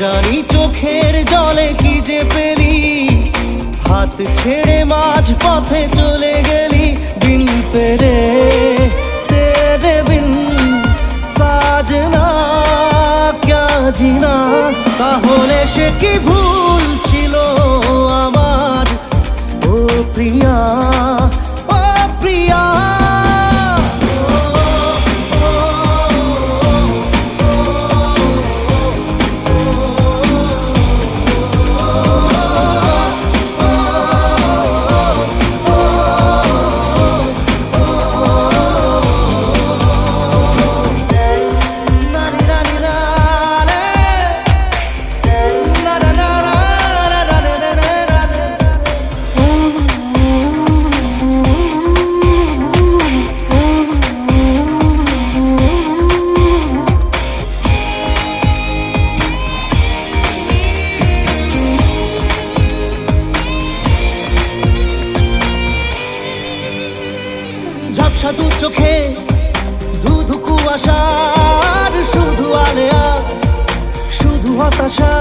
জানি চোখের জলে কি যে পেলি, হাত ছেড়ে মাঝ পথে চলে গেলি। বিন তেরে তেরে বিন সাজনা ক্যা জিনা। তাহলে সে কি ভুল ছিল আমার, ও প্রিয়া ও প্রিয়া। ঝাপসা দু চোখে ধুধু কুয়াশার শুধু আলেয়া, শুধু হতাশা।